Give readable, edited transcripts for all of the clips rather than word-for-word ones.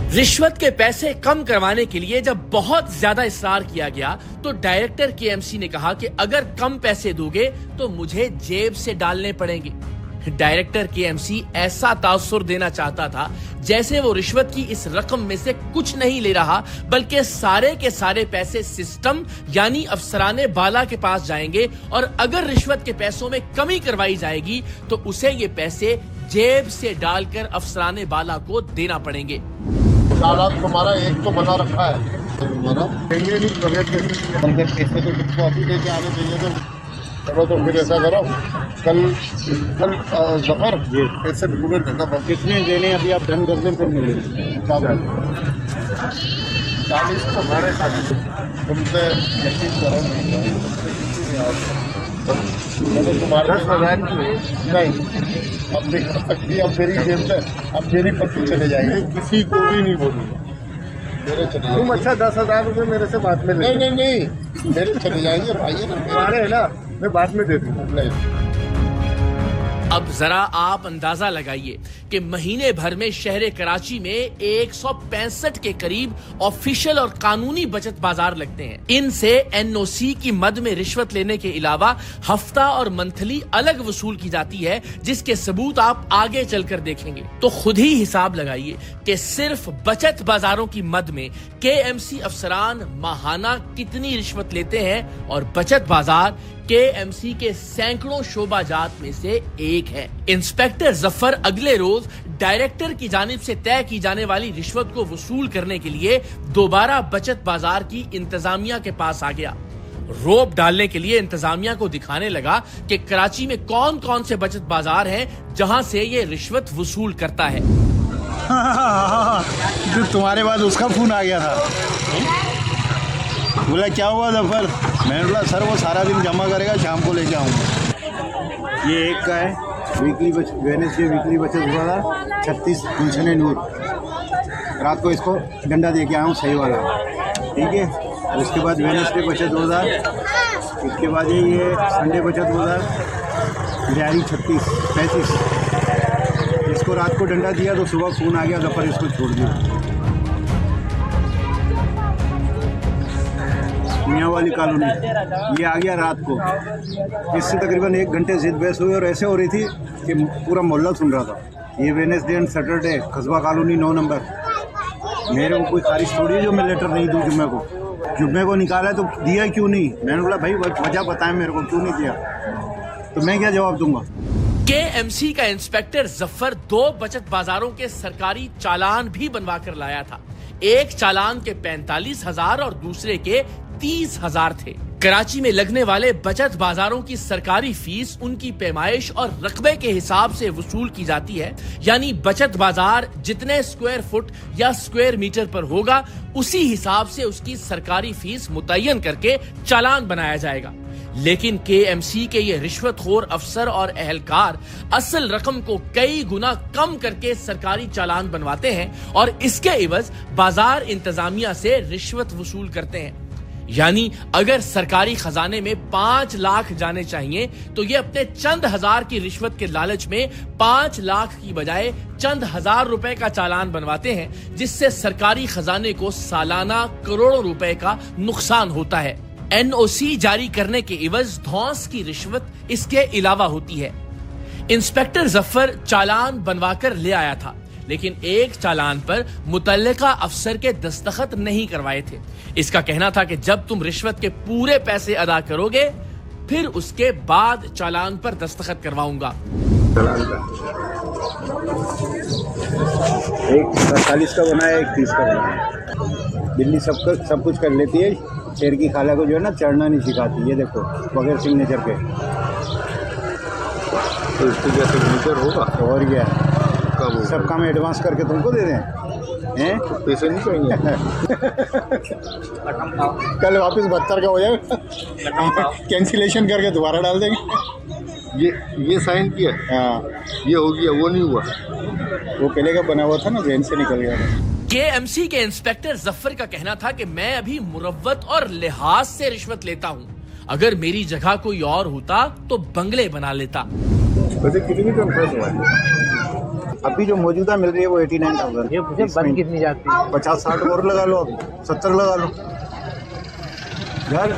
रिश्वत के पैसे कम करवाने के लिए जब बहुत ज्यादा इसरार किया गया तो डायरेक्टर केएमसी ने कहा कि अगर कम पैसे दोगे तो मुझे जेब से डालने पड़ेंगे। डायरेक्टर केएमसी ऐसा तासुर देना चाहता था जैसे वो रिश्वत की इस रकम में से कुछ नहीं ले रहा, बल्कि सारे के सारे पैसे सिस्टम यानी अफसराने बाला के पास जाएंगे और अगर रिश्वत के पैसों में कमी करवाई जाएगी तो उसे ये पैसे जेब से डालकर अफसराने बाला को देना पड़ेंगे। हालात तुम्हारा एक तो बना रखा है, देंगे नहीं पैसे तो तुमको अभी लेके आने चाहिए थे। चलो तो फिर ऐसा करो, कल जफर पैसे पूरे देना। कितने देने अभी आप धन कर दें फिर मिले 40 तो हमारे साथ तुमसे यकीन करो तुम्हारे 10,000 नहीं अब मेरी जेब से अब मेरी पत्नी चले जाएंगे, किसी को भी नहीं बोलूँगा। मेरे चले तुम अच्छा 10,000 रुपये मेरे से बाद में ले। नहीं मेरे चले जाएंगे भाई है ना, तुम्हारे है ना, मैं बाद में दे दूँगा। नहीं। अब जरा आप अंदाजा लगाइए कि महीने भर में शहर कराची में 165 के करीब ऑफिशियल और कानूनी बचत बाजार लगते हैं। इनसे एनओसी की मद में रिश्वत लेने के अलावा हफ्ता और मंथली अलग वसूल की जाती है, जिसके सबूत आप आगे चलकर देखेंगे। तो खुद ही हिसाब लगाइए कि सिर्फ बचत बाजारों की मद में केएमसी अफसरान माहाना कितनी रिश्वत लेते हैं और बचत बाजार केएमसी के सैकड़ों शोबाजात में से एक है। इंस्पेक्टर जफर अगले रोज डायरेक्टर की जानिब से तय की जाने वाली रिश्वत को वसूल करने के लिए दोबारा बचत बाजार की इंतजामिया के पास आ गया। रोप डालने के लिए इंतजामिया को दिखाने लगा कि कराची में कौन कौन से बचत बाजार हैं जहां से ये रिश्वत वसूल करता है। जो तुम्हारे बाद उसका फोन आ गया था, बोला क्या हुआ जफर? मैंने बोला सर वो सारा दिन जमा करेगा, शाम को लेके आऊँगा। ये एक का है वेडनेसडे वीकली बचत वाला 36 गुलशन नूर। रात को इसको डंडा दे के आया हूँ सही वाला, ठीक है। उसके बाद वेडनेसडे बचत 2000, उसके बाद ये संडे बचत 2000, दिहाड़ी 35। इसको रात को डंडा दिया तो सुबह फ़ोन आ गया जफर इसको छोड़ दिया। मियाँ वाली कॉलोनी ये आ गया रात को, इससे तकरीबन 1 घंटे से बहस हुई और ऐसे हो रही थी कि पूरा मोहल्ला सुन रहा था। ये वेडनेसडे एंड सैटरडे कस्बा कॉलोनी 9 नंबर। मेरे को कोई खारिज थोड़ी है जो मैं लेटर नहीं दूँ। जुम्मे को निकाला तो दिया क्यों नहीं? मैंने बोला भाई वजह बताएं मेरे को, क्यों नहीं दिया? तो मैं क्या जवाब दूंगा? केएमसी का इंस्पेक्टर जफर 2 बचत बाजारों के सरकारी चालान भी बनवा कर लाया था। एक चालान के 45,000 और दूसरे के 30,000 थे। कराची में लगने वाले बचत बाजारों की सरकारी फीस उनकी पैमाइश और रकबे के हिसाब से वसूल की जाती है, यानी बचत बाजार जितने स्क्वायर फुट या स्क्वायर मीटर पर होगा उसी हिसाब से उसकी सरकारी फीस मुतय्यन करके चालान बनाया जाएगा। लेकिन केएमसी के ये रिश्वतखोर अफसर और एहलकार असल रकम को कई गुना कम करके सरकारी चालान बनवाते हैं और इसके एवज बाजार इंतजामिया से रिश्वत वसूल करते हैं। यानी अगर सरकारी खजाने में 5 लाख जाने चाहिए तो ये अपने चंद हजार की रिश्वत के लालच में 5 लाख की बजाय चंद हजार रुपए का चालान बनवाते हैं, जिससे सरकारी खजाने को सालाना करोड़ों रुपए का नुकसान होता है। एनओसी जारी करने के एवज धौंस की रिश्वत इसके अलावा होती है। इंस्पेक्टर जफर चालान बनवाकर ले आया था, लेकिन एक चालान पर मुतल्लिका अफसर के दस्तखत नहीं करवाए थे। इसका कहना था कि जब तुम रिश्वत के पूरे पैसे अदा करोगे फिर उसके बाद चालान पर दस्तखत करवाऊंगा। एक 40 का बना है, एक 30 का बना है। दिल्ली सब कुछ कर लेती है, शेर की खाला को जो है ना चढ़ना नहीं सिखाती। ये देखो बगैर सिग्नेचर के। तो इसके जैसे सिग्नेचर होगा और क्या सब काम एडवांस करके तुमको दे दें हैं? पैसे नहीं चाहिए। कल वापस 72 का हो जाएगा, कैंसिलेशन करके दोबारा डाल देंगे। ये साइन किया, हाँ ये हो गया, वो नहीं हुआ। वो पहले का बना हुआ था ना, जैन से निकल गया था। केएमसी के इंस्पेक्टर जफर का कहना था कि मैं अभी मुरव्वत और लिहाज से रिश्वत लेता हूँ। अगर मेरी जगह कोई और होता तो बंगले बना लेता। वैसे कितनी तनख्वाह तुम्हारी? अभी जो मौजूदा मिल रही है वो 89,000। ये मुझे बंद कितनी जाती है? 50-60 और लगा लो, 70 लगा लो यार।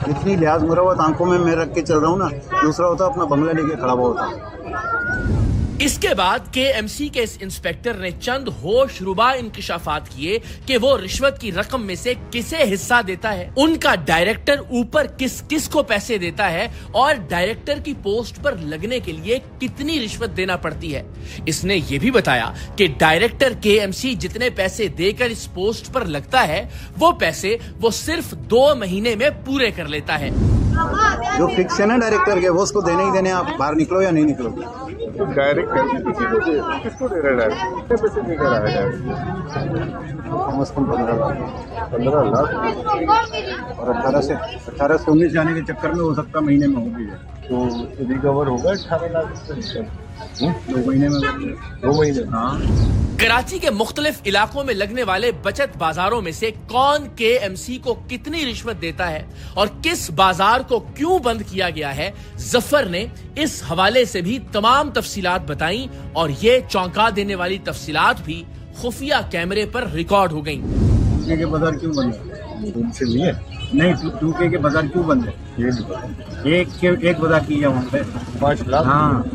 इतनी लिहाज मुरवत आंखों में मैं रख के चल रहा हूँ ना, दूसरा होता अपना बंगला लेके खड़ा हुआ होता। इसके बाद केएमसी के इस इंस्पेक्टर ने चंद होशरुबा इंकिशाफात किए कि वो रिश्वत की रकम में से किसे हिस्सा देता है, उनका डायरेक्टर ऊपर किस किस को पैसे देता है और डायरेक्टर की पोस्ट पर लगने के लिए कितनी रिश्वत देना पड़ती है। इसने ये भी बताया कि डायरेक्टर केएमसी जितने पैसे देकर इस पोस्ट पर लगता है वो पैसे वो सिर्फ 2 महीने में पूरे कर लेता है। जो फिक्स है ना डायरेक्टर के, वो उसको देने ही देने, आप बाहर निकलो या नहीं निकलो। तो डायरेक्टर किसको दे रहा है? कितने पैसे दे रहा है? कम से कम 15 लाख और 18 से 19 जाने के चक्कर में हो सकता महीने में हो भी जाए, तो रिकवर होगा 18 लाख 2 महीने में। 2 महीने। हाँ। कराची के मुख्तलिफ इलाकों में लगने वाले बचत बाजारों में से कौन केएमसी को कितनी रिश्वत देता है और किस बाजार को क्यों बंद किया गया है, जफर ने इस हवाले से भी तमाम तफसीलात बताई और ये चौंका देने वाली तफसीलात भी खुफिया कैमरे पर रिकॉर्ड हो गईं। 2K के बाजार क्यों बंद है? उनसे नहीं है। नहीं, 2K के बाजार क्यों बंद है? ये नहीं पता। एक बाजार की है वहाँ पे 5 लाख। हाँ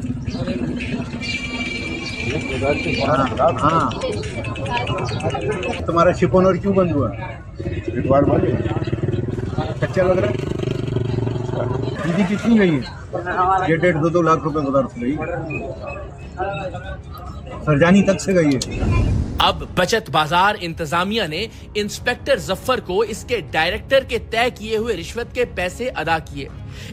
हाँ। तुम्हारा शिप ओनर क्यों बंद हुआ? इतवार वाले कच्चा लग रहा है। दीदी कितनी गई है? ये 1.5-2 लाख रुपए बाजार से गई, सरजानी तक से गई है। अब बचत बाजार इंतजामिया ने इंस्पेक्टर जफर को इसके डायरेक्टर के तय किए हुए रिश्वत के पैसे अदा किए।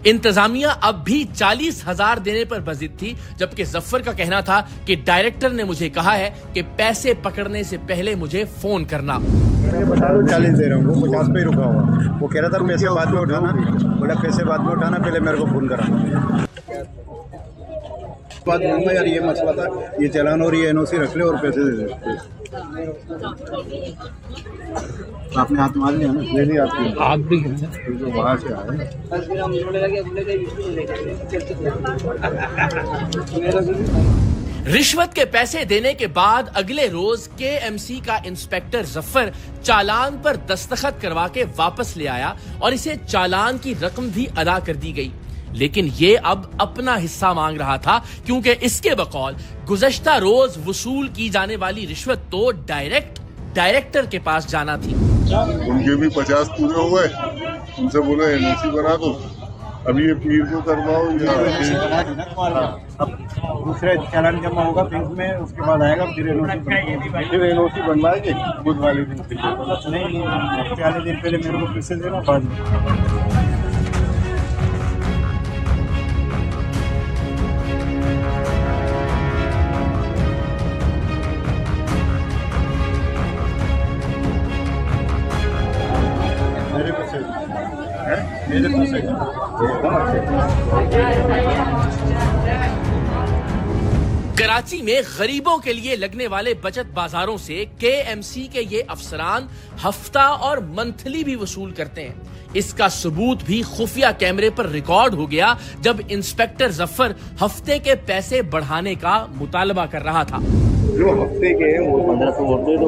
इंतजामिया अब भी 40,000 देने पर बजिद थी, जबकि जफर का कहना था कि डायरेक्टर ने मुझे कहा है कि पैसे पकड़ने से पहले मुझे फोन करना। बता दो 40 दे रहा हूँ, वो 50 पे ही रुका हुआ। वो कह रहा था पैसे बाद में उठाना, बोला पैसे बाद में उठाना, पहले मेरे को फोन कराना। बात बोलूँगा यार, ये मसला था, ये चालान और ये एनओसी रख ले और पैसे दे दे। आपने हाथ मार लिया ना? ये नहीं आती। आप भी जो वहाँ से आए रिश्वत के पैसे देने के बाद अगले रोज केएमसी का इंस्पेक्टर जफर चालान पर दस्तखत करवा के वापस ले आया और इसे चालान की रकम भी अदा कर दी गई। लेकिन ये अब अपना हिस्सा मांग रहा था, क्योंकि इसके बकौल गुज़श्ता रोज वसूल की जाने वाली रिश्वत तो डायरेक्टर के पास जाना थी। उनके भी 50 पूरे हो गए, उनसे बोलो एनओसी बना दो, अभी ये पीर को करवाओ। अब दूसरा चालान जमा होगा बैंक में, उसके बाद आएगा फिर एनओसी बनवाएंगे बुध वाले दिन। नहीं, हफ्ते वाले दिन पहले मेरे को पैसे देना, बाद में। मेरे पैसे कराची में गरीबों के लिए लगने वाले बचत बाजारों से केएमसी के ये अफसरान हफ्ता और मंथली भी वसूल करते हैं। इसका सबूत भी खुफिया कैमरे पर रिकॉर्ड हो गया जब इंस्पेक्टर जफर हफ्ते के पैसे बढ़ाने का मुतालबा कर रहा था। जो हफ्ते के हैं वो 1500 और दे दो,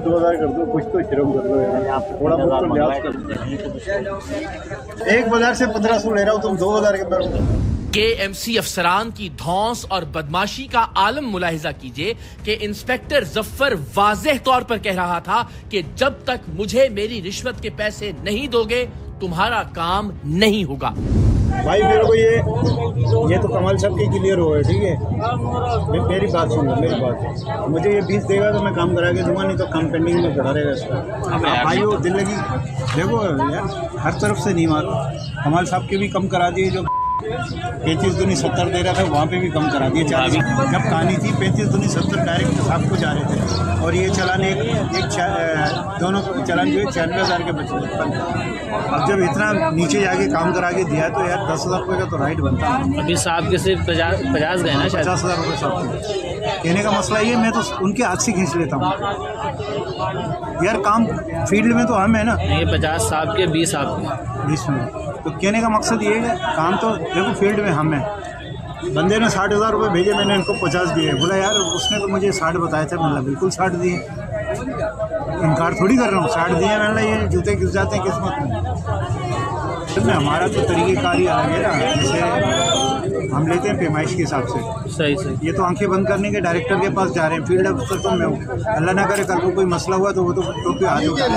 2000 कर दो, कुछ तो शर्म कर दो यार, थोड़ा बहुत तो लिहाज कर दो। एक बाजार से 1500 ले रहा हूँ, तुम 2000 के मेरे। केएमसी अफसरान की धौंस और बदमाशी का आलम मुलाहिजा कीजिए कि इंस्पेक्टर जफर वाज़ेह तौर पर कह रहा था कि जब तक मुझे मेरी रिश्वत के पैसे नहीं दोगे तुम्हारा काम नहीं होगा। भाई मेरे को ये तो कमाल साहब के क्लियर हो गए, ठीक है? मेरी बात सुनो, मेरी बात। मुझे ये 20 देगा तो मैं काम करा के दूंगा, नहीं तो काम पेंडिंग में पड़ा रहेगा इसका। भाई वो दिल लगी, देखो यार हर तरफ से नहीं मारो। कमाल साहब के भी कम करा दिए, जो 35 दूनी 70 दे रहा था वहाँ पे भी कम करा दिए 40। जब कहानी थी 35 दूनी 70 डायरेक्ट साहब को जा रहे थे, और ये चलान दोनों चलान जो है 96,000 के बचे। अब जब इतना नीचे जाके काम करा के दिया तो यार 10,000 रुपये का तो राइट बनता है। अभी साहब के सिर्फ 50 गए ना, 50,000 रुपये साहब। कहने का मसला ये, मैं तो उनके हाथ से खींच लेता हूँ यार, काम फील्ड में तो हम है ना। ये 50 साहब के 20 आपके 20 में। तो कहने का मकसद ये है, काम तो देखो फील्ड में हम हैं, बंदे ने 60,000 रुपये भेजे, मैंने इनको 50 दिए। बोला यार उसने तो मुझे 60 बताया था। मैंने बिल्कुल 60 दिए, इनकार थोड़ी कर रहा हूँ, 60 दिए। मैंने ये जूते घिस जाते हैं किस्मत में। हमारा तो तरीक़ेकार ही अलग है ना, जैसे हम लेते हैं पैमाइश के हिसाब से। सही सही। ये तो आंखें बंद करने के डायरेक्टर के पास जा रहे हैं, फील्ड अफसर तो मैं हूँ। अल्लाह ना करे कल को कोई मसला हुआ तो वो तो टोपी हाथ उठा